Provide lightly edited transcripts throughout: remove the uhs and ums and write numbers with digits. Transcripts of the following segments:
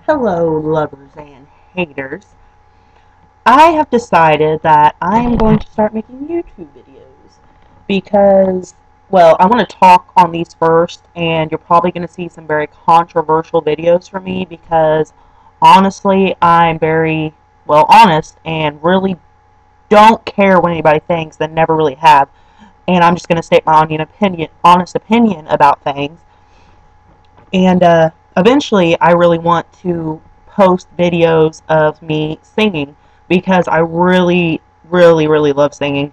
Hello, lovers and haters. I have decided that I am going to start making YouTube videos because, well, I want to talk on these first, and you're probably going to see some very controversial videos from me because, honestly, I'm very, well, honest and really don't care what anybody thinks and never really have. And I'm just going to state my honest opinion about things. And eventually, I really want to post videos of me singing because I really, really, really love singing.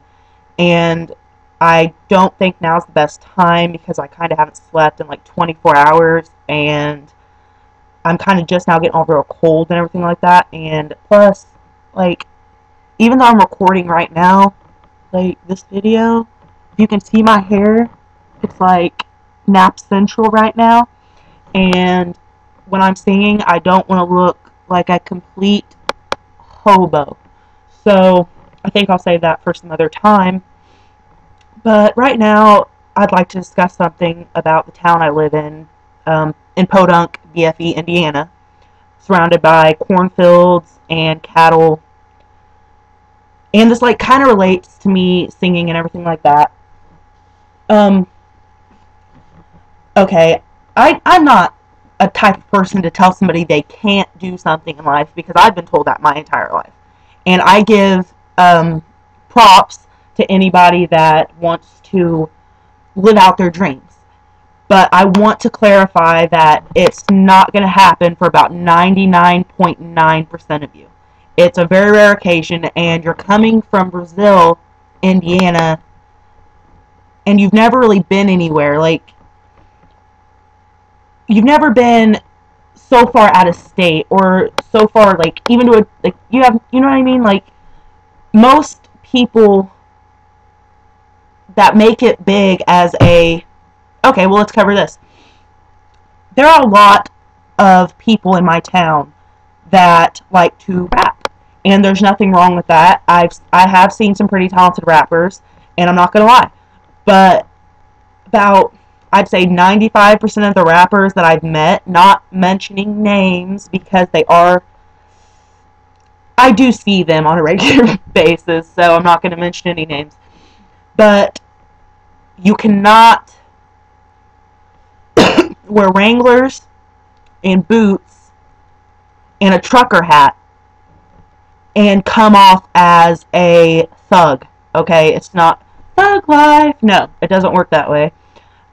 And I don't think now's the best time because I kind of haven't slept in like 24 hours and I'm kind of just now getting over a cold and everything like that. And plus, like, even though I'm recording right now, like this video, if you can see my hair, it's like nap central right now. And when I'm singing, I don't want to look like a complete hobo. So I think I'll save that for some other time. But right now, I'd like to discuss something about the town I live in Podunk, BFE, Indiana, surrounded by cornfields and cattle. And this like kind of relates to me singing and everything like that. Um, okay, I'm not a type of person to tell somebody they can't do something in life because I've been told that my entire life. And I give props to anybody that wants to live out their dreams. But I want to clarify that it's not going to happen for about 99.9% of you. It's a very rare occasion, and you're coming from Brazil, Indiana, and you've never really been anywhere. Like, you've never been so far out of state or so far like even to a like you know what I mean, like most people that make it big as a okay, well, let's cover this. There are a lot of people in my town that like to rap, and there's nothing wrong with that. I have seen some pretty talented rappers, and I'm not gonna lie, but about, I'd say, 95% of the rappers that I've met, not mentioning names because I do see them on a regular basis, so I'm not going to mention any names, but you cannot wear Wranglers and boots and a trucker hat and come off as a thug, okay? It's not thug life. No, it doesn't work that way.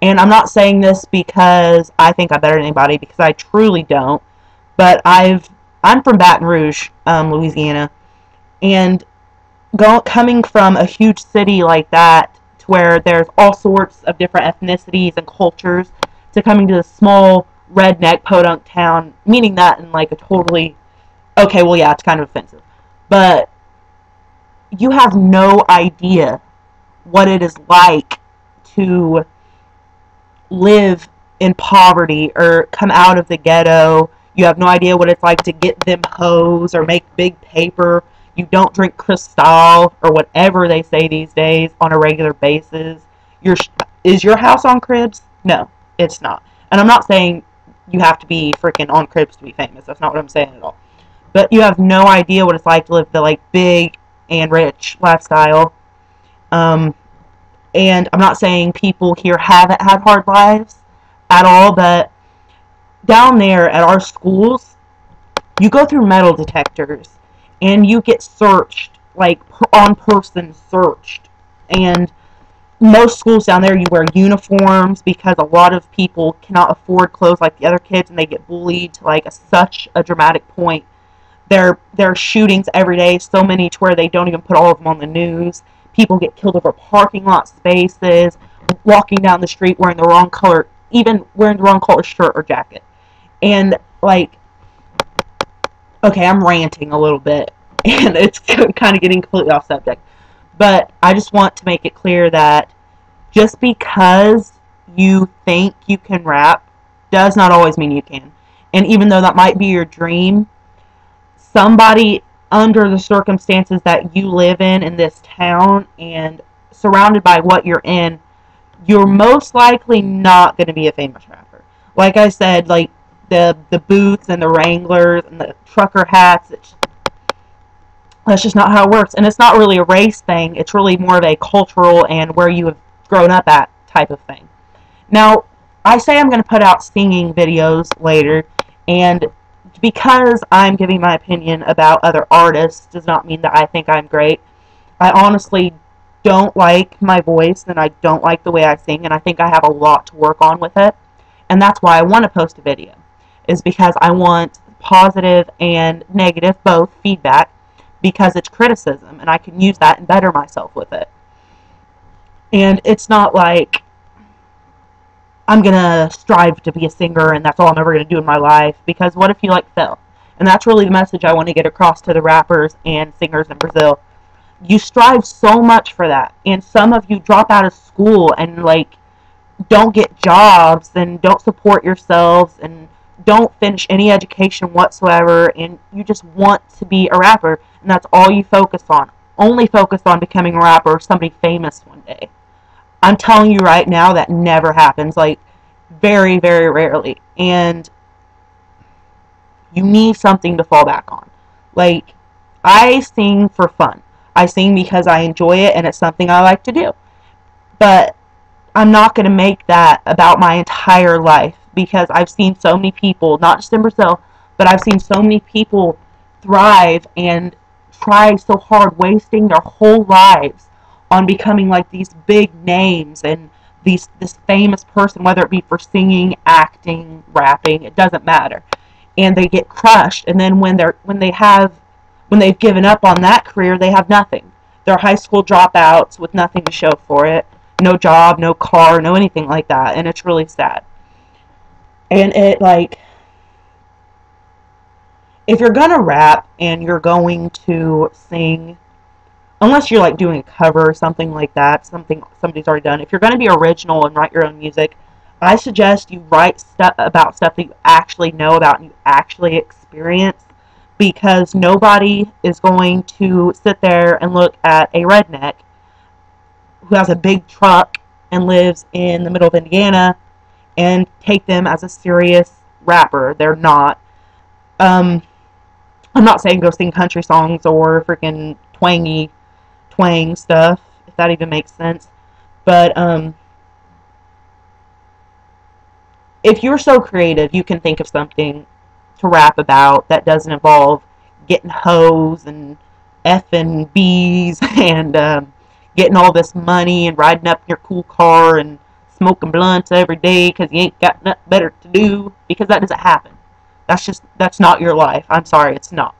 And I'm not saying this because I think I'm better than anybody, because I truly don't. But I'm from Baton Rouge, Louisiana, and coming from a huge city like that, to where there's all sorts of different ethnicities and cultures, to coming to this small redneck podunk town, meaning that in like a totally okay, well, yeah, it's kind of offensive, but you have no idea what it is like to live in poverty or come out of the ghetto. You have no idea what it's like to get them hoes or make big paper. You don't drink Cristal or whatever they say these days on a regular basis. Is your house on Cribs? No, it's not. And I'm not saying you have to be freaking on Cribs to be famous. That's not what I'm saying at all. But you have no idea what it's like to live the like big and rich lifestyle. Um, and I'm not saying people here haven't had hard lives at all, but down there at our schools, you go through metal detectors and you get searched, like on person searched. And most schools down there, you wear uniforms because a lot of people cannot afford clothes like the other kids, and they get bullied to like such a dramatic point. There are shootings every day, so many to where they don't even put all of them on the news. People get killed over parking lot spaces, walking down the street wearing the wrong color, even wearing the wrong color shirt or jacket. And, like, okay, I'm ranting a little bit, and it's kind of getting completely off subject. But I just want to make it clear that just because you think you can rap does not always mean you can. And even though that might be your dream, somebody under the circumstances that you live in this town and surrounded by what you're in, you're most likely not going to be a famous rapper. Like I said, like the boots and the Wranglers and the trucker hats. That's just not how it works. And it's not really a race thing. It's really more of a cultural and where you have grown up at type of thing. Now, I say I'm going to put out singing videos later, and because I'm giving my opinion about other artists does not mean that I think I'm great. I honestly don't like my voice, and I don't like the way I sing, and I think I have a lot to work on with it. And that's why I want to post a video, is because I want positive and negative, both, feedback, because it's criticism, and I can use that and better myself with it. And it's not like I'm going to strive to be a singer and that's all I'm ever going to do in my life, because what if you like Phil? And that's really the message I want to get across to the rappers and singers in Brazil. You strive so much for that, and some of you drop out of school and like don't get jobs and don't support yourselves and don't finish any education whatsoever, and you just want to be a rapper, and that's all you focus on. Only focus on becoming a rapper or somebody famous one day. I'm telling you right now, that never happens. Like, very, very rarely. And you need something to fall back on. Like, I sing for fun. I sing because I enjoy it and it's something I like to do. But I'm not going to make that about my entire life, because I've seen so many people, not just in Brazil, but I've seen so many people thrive and try so hard, wasting their whole lives on becoming like these big names and this famous person, whether it be for singing, acting, rapping, it doesn't matter. And they get crushed, and then when they've given up on that career, they have nothing. They're high school dropouts with nothing to show for it. No job, no car, no anything like that, and it's really sad. And it, like, if you're gonna rap and you're going to sing, unless you're like doing a cover or something like that, something somebody's already done, if you're gonna be original and write your own music, I suggest you write stuff about stuff that you actually know about and you actually experience, because nobody is going to sit there and look at a redneck who has a big truck and lives in the middle of Indiana and take them as a serious rapper. They're not. I'm not saying go sing country songs or freaking twang stuff, if that even makes sense. But if you're so creative, you can think of something to rap about that doesn't involve getting hoes and effing bees and getting all this money and riding up in your cool car and smoking blunts every day because you ain't got nothing better to do, because that doesn't happen. That's not your life. I'm sorry, it's not.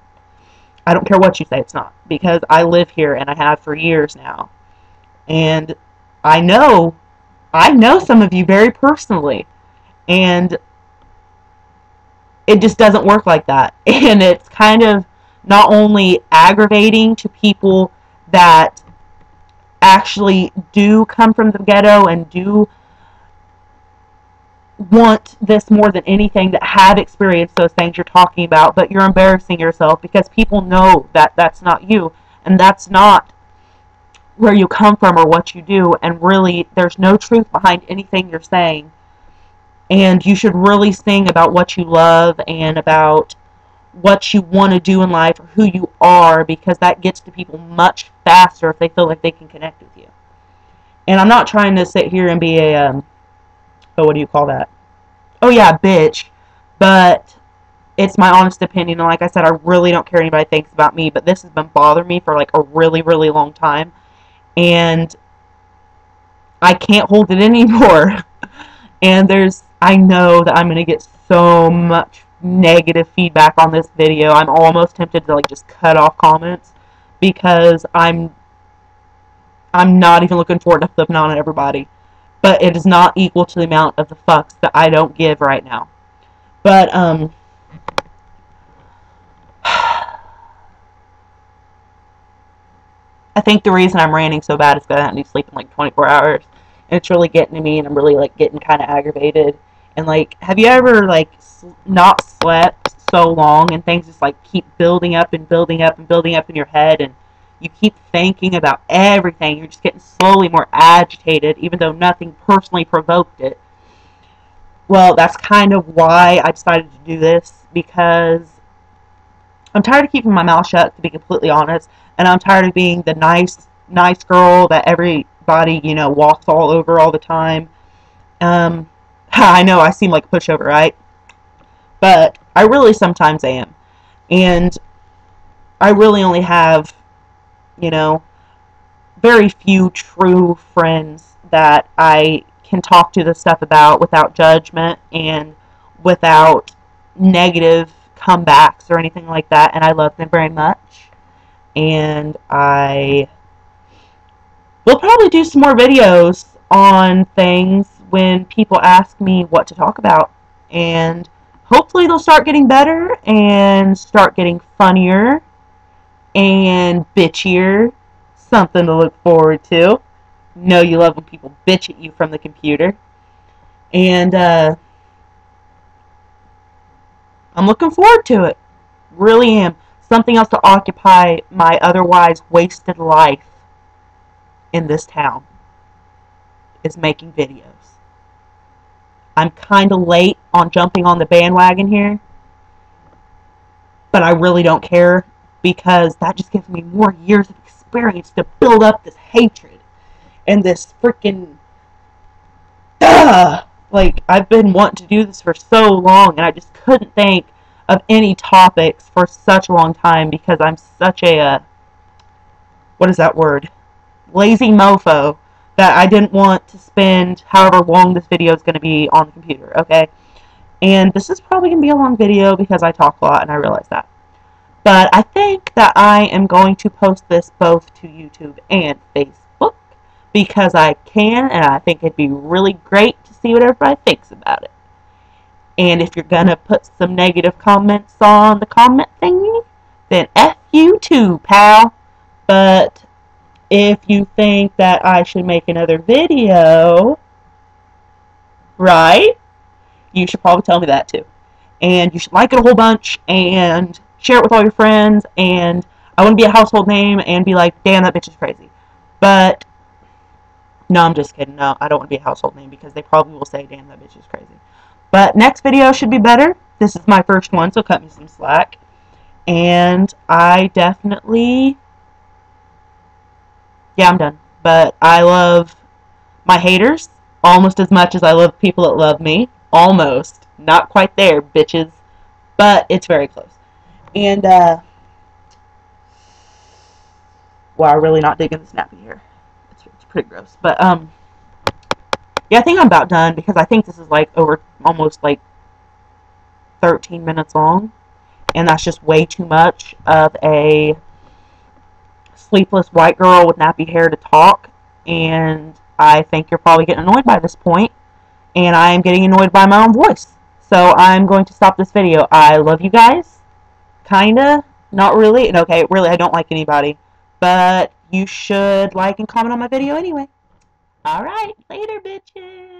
I don't care what you say, it's not. Because I live here and I have for years now. And I know some of you very personally. And it just doesn't work like that. And it's kind of not only aggravating to people that actually do come from the ghetto and do want this more than anything, that have experienced those things you're talking about, but you're embarrassing yourself because people know that that's not you and that's not where you come from or what you do, and really there's no truth behind anything you're saying. And you should really sing about what you love and about what you want to do in life or who you are, because that gets to people much faster if they feel like they can connect with you. And I'm not trying to sit here and be a what do you call that? Oh yeah, bitch. But it's my honest opinion, and like I said, I really don't care what anybody thinks about me, but this has been bothering me for like a really, really long time, and I can't hold it anymore. And I know that I'm going to get so much negative feedback on this video. I'm almost tempted to like just cut off comments, because I'm not even looking forward to flipping on everybody. But it is not equal to the amount of the fucks that I don't give right now. But, I think the reason I'm ranting so bad is because I haven't been sleeping like 24 hours. And it's really getting to me, and I'm really, like, getting kind of aggravated. And, like, have you ever, like, not slept so long, and things just, like, keep building up and building up and building up in your head, and you keep thinking about everything. You're just getting slowly more agitated, even though nothing personally provoked it. well, that's kind of why I decided to do this, because I'm tired of keeping my mouth shut, to be completely honest, and I'm tired of being the nice girl that everybody, you know, walks all over all the time. I know I seem like a pushover, right? But I really sometimes am. And I really only have, you know, very few true friends that I can talk to this stuff about without judgment and without negative comebacks or anything like that. And I love them very much. And I will probably do some more videos on things when people ask me what to talk about. And hopefully they'll start getting better and start getting funnier and bitchier. Something to look forward to. Know you love when people bitch at you from the computer. And I'm looking forward to it. Really am. Something else to occupy my otherwise wasted life in this town is making videos. I'm kind of late on jumping on the bandwagon here, but I really don't care, because that just gives me more years of experience to build up this hatred and this freaking like, I've been wanting to do this for so long, and I just couldn't think of any topics for such a long time, because I'm such a what is that word, lazy mofo, that I didn't want to spend however long this video is going to be on the computer. Okay, and this is probably going to be a long video because I talk a lot, and I realize that. But I think that I am going to post this both to YouTube and Facebook, because I can, and I think it'd be really great to see what everybody thinks about it. And if you're gonna put some negative comments on the comment thingy, then F you too, pal. But if you think that I should make another video, right, you should probably tell me that too. And you should like it a whole bunch, and share it with all your friends, and I wouldn't be a household name and be like, damn, that bitch is crazy. But, no, I'm just kidding. No, I don't want to be a household name, because they probably will say, damn, that bitch is crazy. But next video should be better. This is my first one, so cut me some slack. And I definitely, yeah, I'm done. But I love my haters almost as much as I love people that love me. Almost. Not quite there, bitches. But it's very close. And, wow, I'm really not digging the snappy here. It's pretty gross. But, yeah, I think I'm about done, because I think this is, like, over almost, like, 13 minutes long. And that's just way too much of a sleepless white girl with nappy hair to talk. And I think you're probably getting annoyed by this point. And I am getting annoyed by my own voice. So I'm going to stop this video. I love you guys. Kinda. Not really. And okay, really, I don't like anybody. But you should like and comment on my video anyway. Alright, later, bitches.